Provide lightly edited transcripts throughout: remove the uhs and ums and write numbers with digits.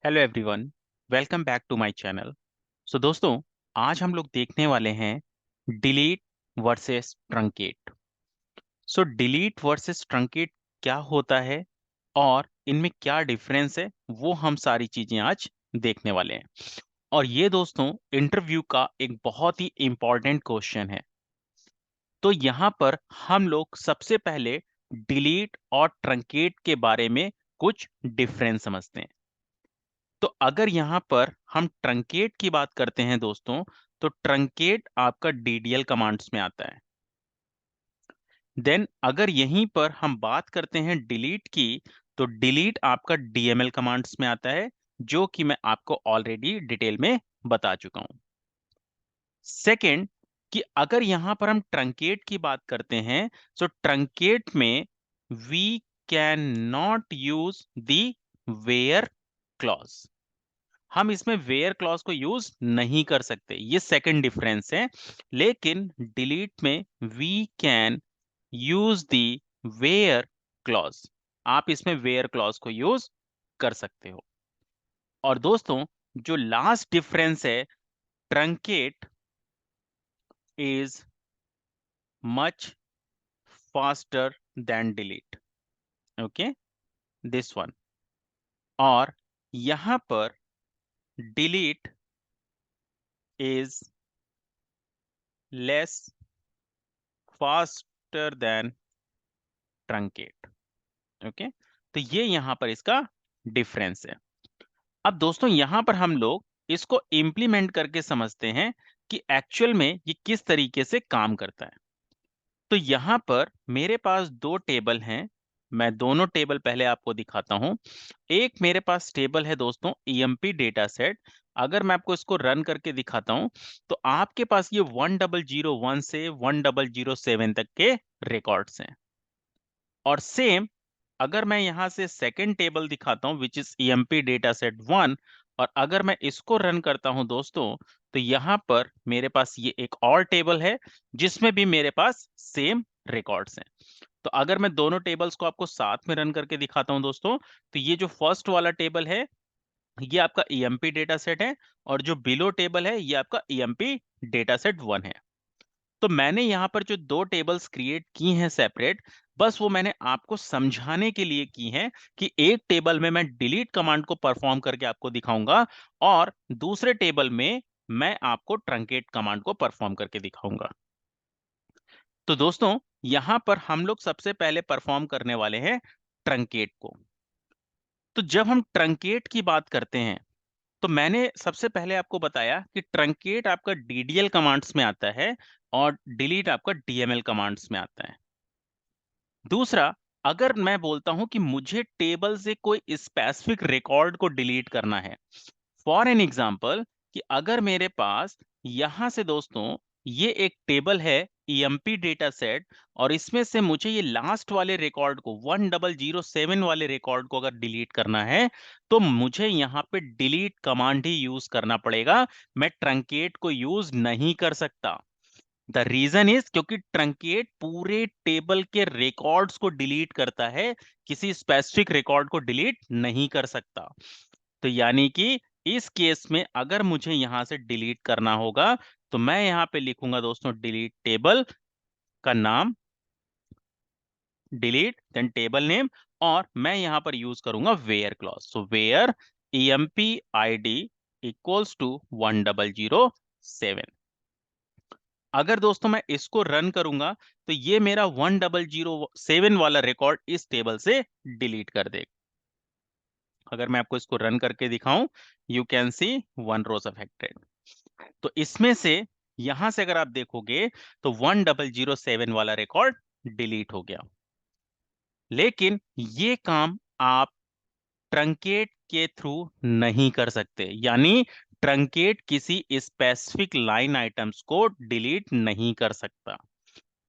Hello everyone, welcome back to my channel. So दोस्तों, आज हम लोग देखने वाले हैं delete versus truncate. So delete versus truncate क्या होता है और इनमें क्या डिफरेंस है, वो हम सारी चीजें आज देखने वाले हैं। और ये दोस्तों इंटरव्यू का एक बहुत ही इंपॉर्टेंट क्वेश्चन है। तो यहाँ पर हम लोग सबसे पहले डिलीट और ट्रंकेट के बारे में कुछ डिफरेंस समझते हैं। तो अगर यहाँ पर हम ट्रंकेट की बात करते हैं दोस्तों, तो ट्रंकेट आपका डीडीएल कमांड्स में आता है। देन अगर यहीं पर हम बात करते हैं डिलीट की, तो डिलीट आपका डीएमएल कमांड्स में आता है, जो कि मैं आपको ऑलरेडी डिटेल में बता चुका हूं। सेकंड, कि अगर यहां पर हम ट्रंकेट की बात करते हैं, तो ट्रंकेट में we can not use the where clause. हम इसमें वेयर क्लॉज को यूज नहीं कर सकते, ये सेकंड डिफरेंस है। लेकिन डिलीट में we can use the where clause, आप इसमें वेयर क्लॉज को यूज कर सकते हो। और दोस्तों, जो लास्ट डिफरेंस है, truncate is much faster than delete. Okay, this one. और यहां पर delete is less faster than truncate. Okay, तो ये यहां पर इसका डिफरेंस है। अब दोस्तों, यहां पर हम लोग इसको इंप्लीमेंट करके समझते हैं कि एक्चुअल में ये किस तरीके से काम करता है। तो यहां पर मेरे पास दो टेबल हैं। मैं दोनों टेबल पहले आपको दिखाता हूं। एक मेरे पास टेबल है दोस्तों ईएमपी डेटा सेट। अगर मैं आपको इसको रन करके दिखाता हूं, तो आपके पास ये 1001 से 1007 तक के रिकॉर्ड्स हैं। और सेम अगर मैं यहां से सेकेंड टेबल दिखाता हूं, which is EMP data set 1, और अगर मैं इसको रन करता हूं दोस्तों, तो यहां पर मेरे पास ये एक और टेबल है, जिसमें भी मेरे पास सेम रिकॉर्ड्स हैं। तो अगर मैं दोनों टेबल्स को आपको साथ में रन करके दिखाता हूं दोस्तों, तो ये जो फर्स्ट वाला टेबल है, ये आपका ईएमपी डेटा सेट है, और जो बिलो टेबल है, ये आपका ईएमपी डेटा सेट 1 है। तो मैंने यहाँ पर जो दो टेबल्स क्रिएट की हैं सेपरेट, बस वो मैंने आपको समझाने के लिए की हैं कि एक टेबल में मैं डिलीट कमांड को परफॉर्म करके आपको दिखाऊंगा, और दूसरे टेबल में मैं आपको ट्रंकेट कमांड को परफॉर्म करके दिखाऊंगा। तो दोस्तों, यहां पर हम लोग सबसे पहले परफॉर्म करने वाले हैं ट्रंकेट को। तो जब हम ट्रंकेट की बात करते हैं, तो मैंने सबसे पहले आपको बताया कि ट्रंकेट आपका डीडीएल कमांड्स में आता है और डिलीट आपका डीएमएल कमांड्स में आता है। दूसरा, अगर मैं बोलता हूं कि मुझे टेबल से कोई स्पेसिफिक रिकॉर्ड को डिलीट करना है, फॉर एन एग्जांपल, कि अगर मेरे पास यहां से दोस्तों ये एक टेबल है ईएमपी डेटा सेट, और इसमें से मुझे ये लास्ट वाले रिकॉर्ड को 1007 वाले रिकॉर्ड को अगर डिलीट करना है, तो मुझे यहाँ पे डिलीट कमांड ही यूज करना पड़ेगा। मैं ट्रंकेट को यूज नहीं कर सकता। द रीजन इज क्योंकि ट्रंकेट पूरे टेबल के रिकॉर्ड्स को डिलीट करता है, किसी स्पेसिफिक रिकॉर्ड को डिलीट नहीं कर सकता। तो यानी कि इस केस में अगर मुझे यहां से डिलीट करना होगा, तो मैं यहां पे लिखूंगा दोस्तों डिलीट टेबल का नाम, डिलीट देन टेबल नेम, और मैं यहां पर यूज करूंगा where clause. So where EMP ID equals to 1007। अगर दोस्तों मैं इसको रन करूंगा, तो ये मेरा 1007 वाला रिकॉर्ड इस टेबल से डिलीट कर देगा। अगर मैं आपको इसको रन करके दिखाऊं, you can see 1 rows affected. तो इसमें से यहां से अगर आप देखोगे, तो 1007 वाला रिकॉर्ड डिलीट हो गया। लेकिन ये काम आप ट्रंकेट के थ्रू नहीं कर सकते, यानी ट्रंकेट किसी स्पेसिफिक लाइन आइटम्स को डिलीट नहीं कर सकता।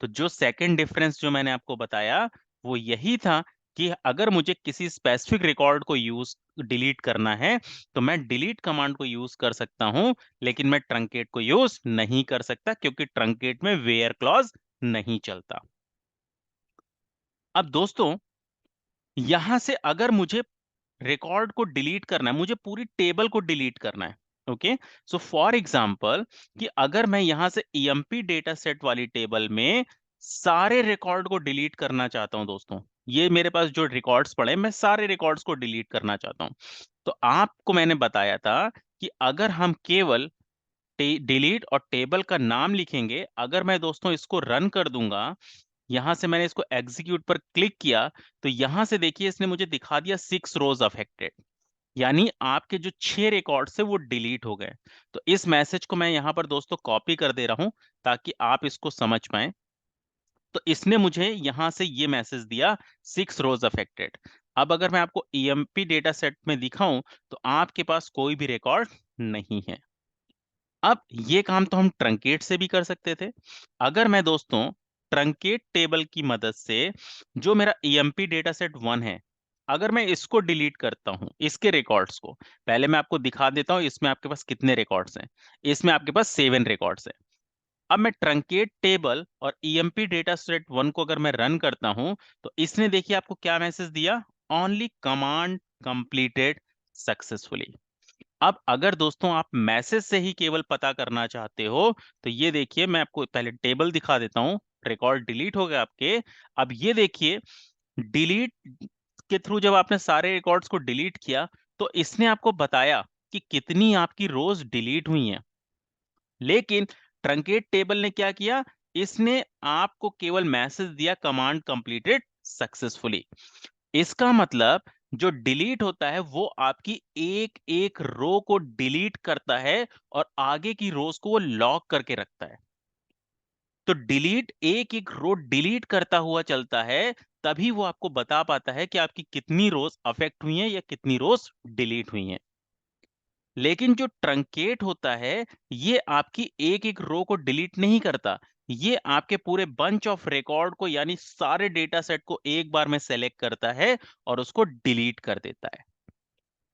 तो जो सेकंड डिफरेंस जो मैंने आपको बताया, वो यही था कि अगर मुझे किसी स्पेसिफिक रिकॉर्ड को यूज डिलीट करना है, तो मैं डिलीट कमांड को यूज कर सकता हूं, लेकिन मैं ट्रंकेट को यूज नहीं कर सकता, क्योंकि ट्रंकेट में वेयर क्लॉज नहीं चलता। अब दोस्तों, यहां से अगर मुझे रिकॉर्ड को डिलीट करना है, मुझे पूरी टेबल को डिलीट करना है। ओके, सो फॉर एग्जांपल कि अगर मैं यहां से ईएमपी डेटा सेट वाली टेबल में सारे रिकॉर्ड को डिलीट करना चाहता हूं दोस्तों, ये मेरे पास जो रिकॉर्ड्स पड़े मैं सारे रिकॉर्ड्स को डिलीट करना चाहता हूं, तो आपको मैंने बताया था कि अगर हम केवल डिलीट और टेबल का नाम लिखेंगे, अगर मैं दोस्तों इसको रन कर दूंगा, यहां से मैंने इसको एग्जीक्यूट पर क्लिक किया, तो यहां से देखिए इसने मुझे दिखा दिया 6 रोज अफेक्टेड, यानी आपके जो 6 रिकॉर्ड से वो डिलीट हो गए। तो इस मैसेज को मैं यहां पर दोस्तों कॉपी कर दे रहा हूं ताकि आप इसको समझ पाए। तो इसने मुझे यहां से ये मैसेज दिया 6 रोज अफेक्टेड। अब अगर मैं आपको ईएमपी डेटा सेट में दिखाऊं तो आपके पास कोई भी रिकॉर्ड नहीं है। अब ये काम तो हम ट्रंकेट से भी कर सकते थे। अगर मैं दोस्तों ट्रंकेट टेबल की मदद से जो मेरा ईएमपी डेटा सेट 1 है, अगर मैं इसको डिलीट करता हूं, इसके रिकॉर्ड्स को, पहले मैं आपको दिखा देता हूं इसमें आपके पास कितने रिकॉर्ड्स हैं। इसमें आपके पास 7 रिकॉर्ड्स हैं। अब मैं ट्रंकेट टेबल और ईएमपी डेटा सेट 1 को अगर मैं रन करता हूं, तो इसने देखिए आपको क्या मैसेज दिया, ओनली कमांड कंप्लीटेड सक्सेसफुली। अब अगर दोस्तों आप मैसेज से ही केवल पता करना चाहते हो, तो ये देखिए मैं आपको पहले टेबल दिखा देता हूं। रिकॉर्ड डिलीट हो गए आपके। अब ये देखिए, डिलीट के थ्रू जब आपने सारे रिकॉर्ड्स को डिलीट किया, तो इसने आपको बताया कि कितनी आपकी रोज डिलीट हुई हैं। लेकिन ट्रंकेट टेबल ने क्या किया, इसने आपको केवल मैसेज दिया कमांड कंप्लीटेड सक्सेसफुली। इसका मतलब जो डिलीट होता है वो आपकी एक एक रो को डिलीट करता है और आगे की रोज को वो लॉक करके रखता है। तो डिलीट एक एक रो डिलीट करता हुआ चलता है, तभी वो आपको बता पाता है कि आपकी कितनी रोज अफेक्ट हुई हैं या कितनी रोज डिलीट हुई हैं। लेकिन जो ट्रंकेट होता है, ये आपकी एक एक रो को डिलीट नहीं करता, ये आपके पूरे बंच ऑफ रिकॉर्ड को यानी सारे डेटा सेट को एक बार में सेलेक्ट करता है और उसको डिलीट कर देता है।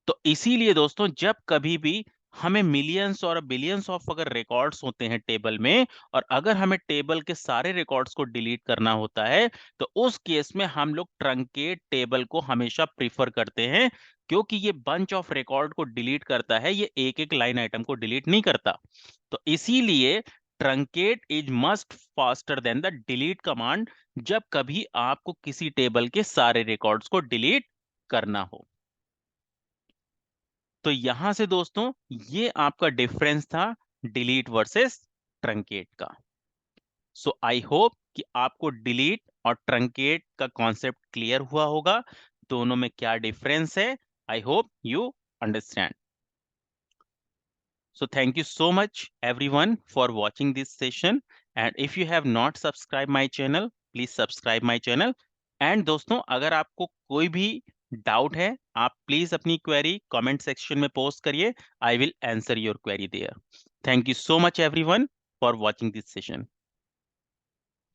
तो इसीलिए दोस्तों जब कभी भी हमें मिलियंस और बिलियंस ऑफ अगर रिकॉर्ड्स होते हैं टेबल में, और अगर हमें टेबल के सारे रिकॉर्ड्स को डिलीट करना होता है, तो उस केस में हम लोग ट्रंकेट टेबल को हमेशा प्रीफर करते हैं, क्योंकि ये बंच ऑफ रिकॉर्ड को डिलीट करता है, ये एक एक लाइन आइटम को डिलीट नहीं करता। तो इसीलिए truncate is must faster than the delete command, जब कभी आपको किसी टेबल के सारे रिकॉर्ड्स को डिलीट करना हो। तो यहां से दोस्तों ये आपका डिफरेंस था डिलीट वर्सेस ट्रंकेट का। सो आई होप कि आपको डिलीट और ट्रंकेट का कॉन्सेप्ट क्लियर हुआ होगा, दोनों में क्या डिफरेंस है। I hope you understand. So thank you so much everyone for watching this session, and if you have not subscribed my channel, please subscribe my channel। and दोस्तों अगर आपको कोई भी डाउट है, आप प्लीज अपनी क्वेरी कमेंट सेक्शन में post करिए। I will answer your query there. Thank you so much everyone for watching this session.